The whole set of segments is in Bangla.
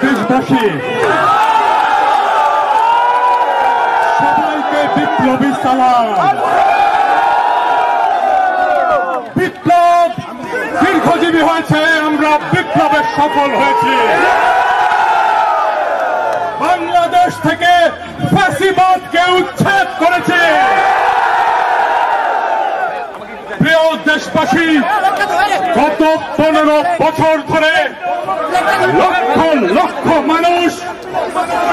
দেশবাসী, সবাইকে বিপ্লবী সালাম। বিপ্লব দীর্ঘজীবী হয়েছে, আমরা বিপ্লবে সফল হয়েছি। বাংলাদেশ থেকে ফ্যাসিবাদকে উচ্ছেদ করেছে। প্রিয় দেশবাসী, গত 15 বছর ধরে লক্ষ লক্ষ মানুষ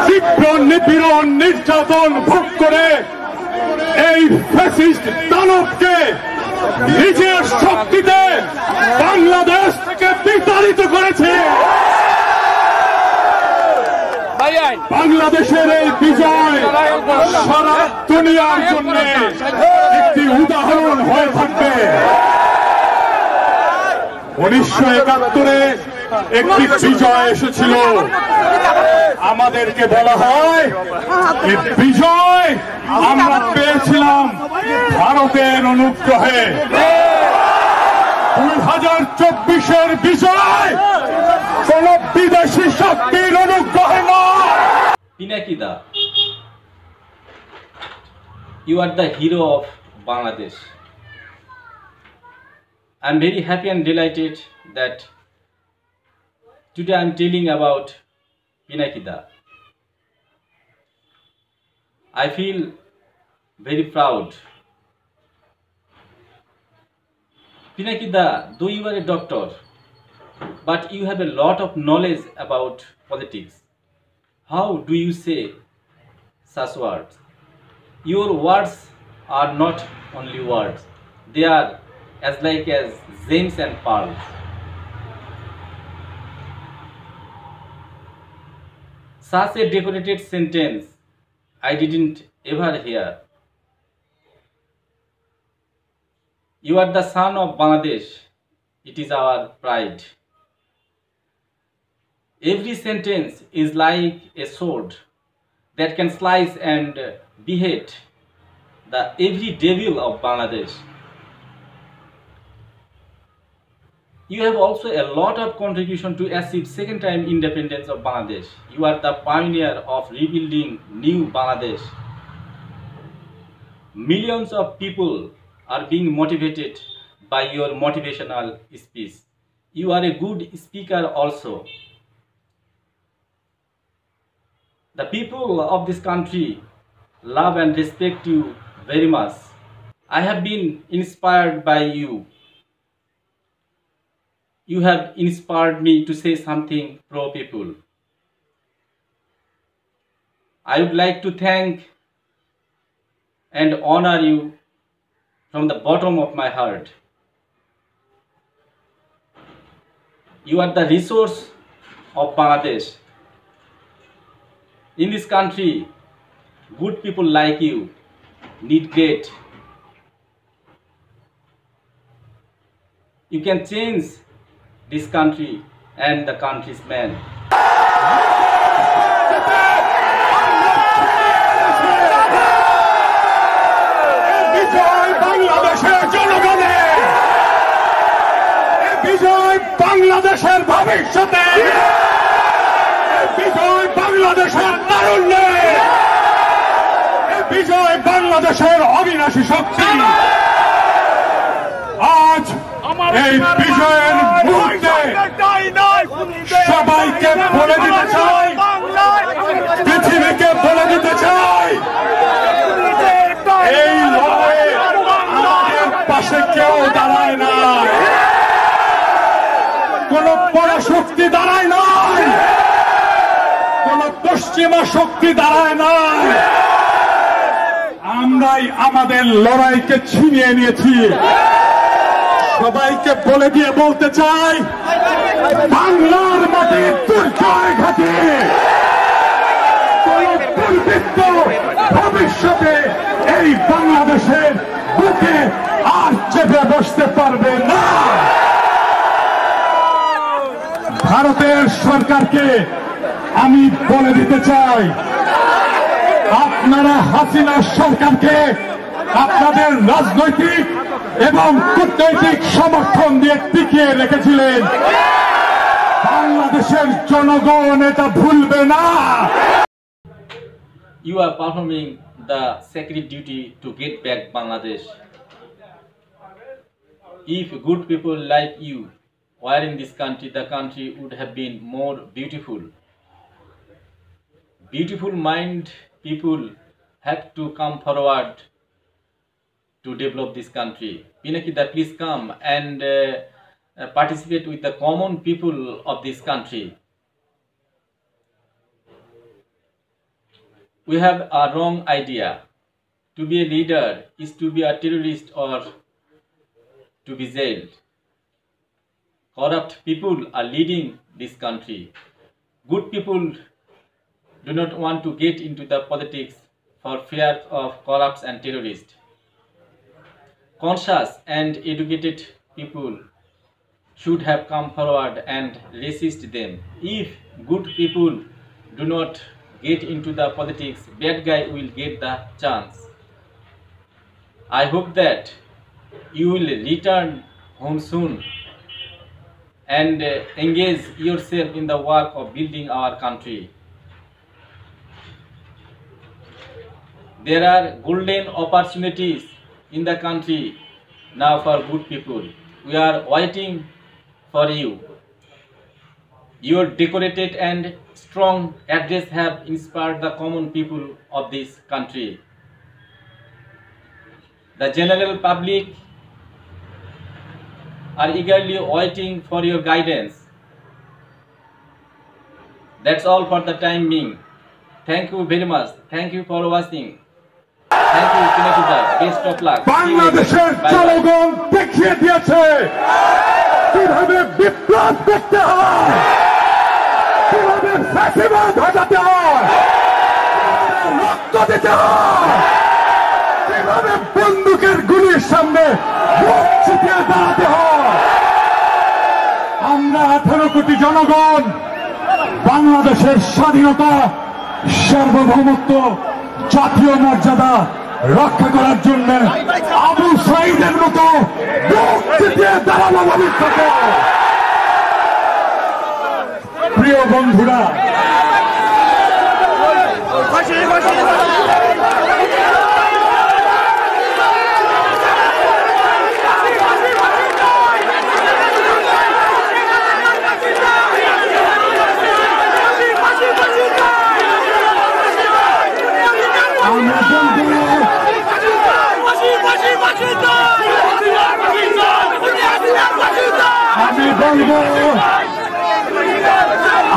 তীব্র নিপীড়ন নির্যাতন ভোগ করে এই ফ্যাসিস্ট দানবকে নিজের শক্তিতে বাংলাদেশ থেকে বিতাড়িত করেছে। বাংলাদেশের এই বিজয় সারা দুনিয়ার জন্য একটি উদাহরণ হয়ে থাকবে। 1971-এ একটি বিজয় এসেছিল, আমাদেরকে বলা হয় এই বিজয় আমরা পেয়েছিলাম ভারতের অনুগ্রহে। 2024-এর বিজয় কোন বিদেশি শক্তির অনুগ্রহে নয়। Pinaki Da, you are the hero of Bangladesh. I am very happy and delighted that today I am telling about Pinaki Da. I feel very proud. Pinaki Da, though you are a doctor, but you have a lot of knowledge about politics. How do you say such words? Your words are not only words, they are as like as gems and pearls. Such a decorated sentence I didn't ever hear. You are the son of Bangladesh. It is our pride. Every sentence is like a sword that can slice and behead the every devil of Bangladesh. You have also a lot of contribution to achieve second time independence of Bangladesh. You are the pioneer of rebuilding new Bangladesh. Millions of people are being motivated by your motivational speech. You are a good speaker also. The people of this country love and respect you very much. I have been inspired by you. You have inspired me to say something pro people. I would like to thank and honor you from the bottom of my heart. You are the resource of Bangladesh. In this country, good people like you need great. You can change this country and the country's man. বিজয় বাংলাদেশের জনগণের, বিজয় বাংলাদেশের ভবিষ্যতে, বিজয় বাংলাদেশের তারুণ্যে, বিজয় বাংলাদেশের অবিনাশী শক্তি। আজ এই বিজয়ের মুহূর্তে সবাইকে বলে দিতে চাই, পৃথিবীকে বলে দিতে চাই, এই লড়াইয়ে আমাদের পাশে কেউ দাঁড়ায় না, কোন পরাশক্তি দাঁড়ায় নাই, কোন পশ্চিমা শক্তি দাঁড়ায় নাই। আমরাই আমাদের লড়াইকে ছিনিয়ে নিয়েছি। সবাইকে বলে দিয়ে বলতে চাই, বাংলার মাটি দুর্জয় ঘাটে কোন দুর্বৃত্ত ভবিষ্যতে এই বাংলাদেশের বুকে আর চেপে বসতে পারবে না। ভারতের সরকারকে আমি বলে দিতে চাই, আপনারা হাসিনা সরকারকে আপনাদের রাজনৈতিক এবং কূটনৈতিক সমর্থন দিয়ে টিকিয়ে রেখেছিলেন। বাংলাদেশের জনগণ এটা ভুলবে না। You are performing the sacred duty to get back Bangladesh. If good people like you were in this country, the country would have been more beautiful. Beautiful mind people have to come forward to develop this country. Pinakida, please come and participate with the common people of this country. We have a wrong idea. To be a leader is to be a terrorist or to be jailed. Corrupt people are leading this country. Good people do not want to get into the politics for fear of corrupts and terrorists. Conscious and educated people should have come forward and resist them. If good people do not get into the politics, bad guy will get the chance. I hope that you will return home soon and engage yourself in the work of building our country. There are golden opportunities in the country now for good people. We are waiting for you. Your decorated and strong address have inspired the common people of this country. The general public are eagerly waiting for your guidance. That's all for the time being. Thank you very much. Thank you for watching. Thank you, Pinakida. Best of luck. বাংলাদেশের জনগণ দেখিয়ে দিয়েছে কিভাবে বিপ্লব করতে হয়, কিভাবে ফ্যাসিবাদ হটাতে হয়, কিভাবে রক্ত দিতে হয়, কিভাবে বন্দুকের গুলির সামনে মুখ চুপিয়ে দাঁড়াতে হয়। আমরা 18 কোটি জনগণ বাংলাদেশের স্বাধীনতা, সার্বভৌমত্ব, জাতীয় মর্যাদা রক্ষা করার জন্য আবু সাঈদের মতো বুক চিতিয়ে দাঁড়ানো ভবিষ্যতে। প্রিয় বন্ধুরা,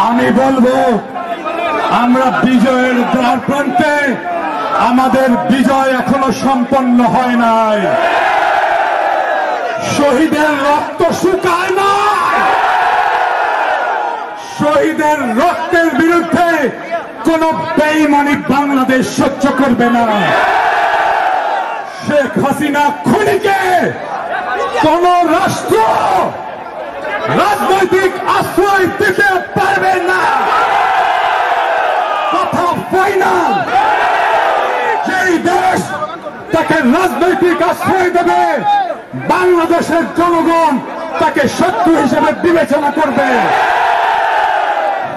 আমি বলবো আমরা বিজয়ের দ্বার প্রান্তে, আমাদের বিজয় এখনো সম্পন্ন হয় নাই। শহীদের রক্ত শুকায় না, শহীদের রক্তের বিরুদ্ধে কোন বেঈমানি বাংলাদেশ সহ্য করবে না। শেখ হাসিনা খুনিকে কোন রাষ্ট্র রাজনৈতিক আশ্রয় দিতে পারবে না। কথা ফাইনাল। যেই দেশ তাকে রাজনৈতিক আশ্রয় দেবে, বাংলাদেশের জনগণ তাকে শত্রু হিসেবে বিবেচনা করবে।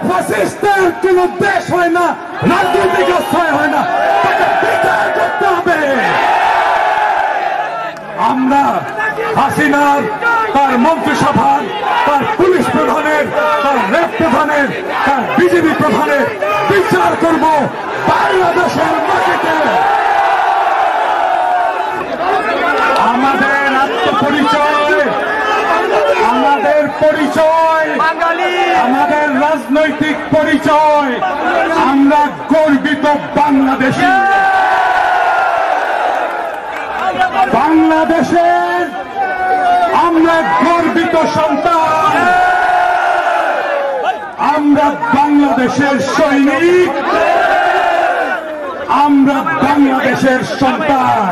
ফ্যাসিস্টের কোন দেশ হয় না, রাজনৈতিক আশ্রয় হয় না, তাকে বিচার করতে হবে। আমরা হাসিনার, তার মন্ত্রিসভার, তার পুলিশ প্রধানের, তার রেপ প্রধানের, তার বিজেপি প্রধানের বিচার করব বাংলাদেশের মাটিতে। আমাদের আত্মপরিচয়, আমাদের পরিচয়, আমাদের রাজনৈতিক পরিচয়, আমরা গর্বিত বাংলাদেশী। বাংলাদেশের আমরা গর্বিত সন্তান, আমরা বাংলাদেশের সৈনিক, আমরা বাংলাদেশের সন্তান।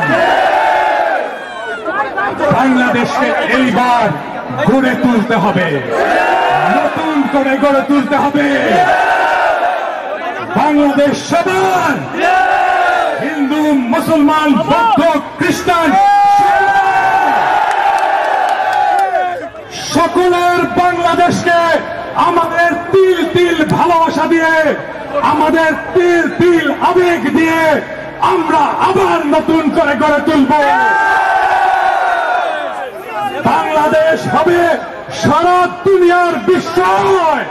বাংলাদেশকে এইবার গড়ে তুলতে হবে, নতুন করে গড়ে তুলতে হবে। বাংলাদেশ সবার, হিন্দু, মুসলমান, বৌদ্ধ, খ্রিস্টান সকলের বাংলাদেশকে আমাদের তিল তিল ভালোবাসা দিয়ে, আমাদের তিল তিল আবেগ দিয়ে আমরা আবার নতুন করে গড়ে তুলব। বাংলাদেশ হবে সারা দুনিয়ার বিস্ময়।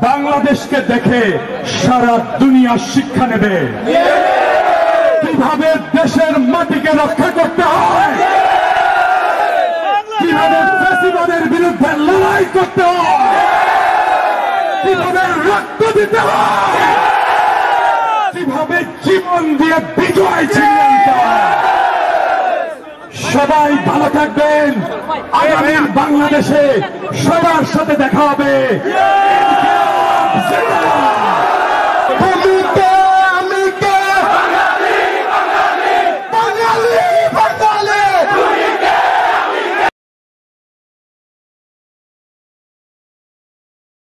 বাংলাদেশকে দেখে সারা দুনিয়া শিক্ষা নেবে কিভাবে দেশের মাটিকে রক্ষা করতে হয়, কিভাবে ফ্যাসিবাদের বিরুদ্ধে লড়াই করতে হয়, কিভাবে রক্ত দিতে হয়, কিভাবে জীবন দিয়ে বিজয় ছিনিয়ে নিতে হয়। সবাই ভালো থাকবেন। আগামী বাংলাদেশে সবার সাথে দেখা হবে।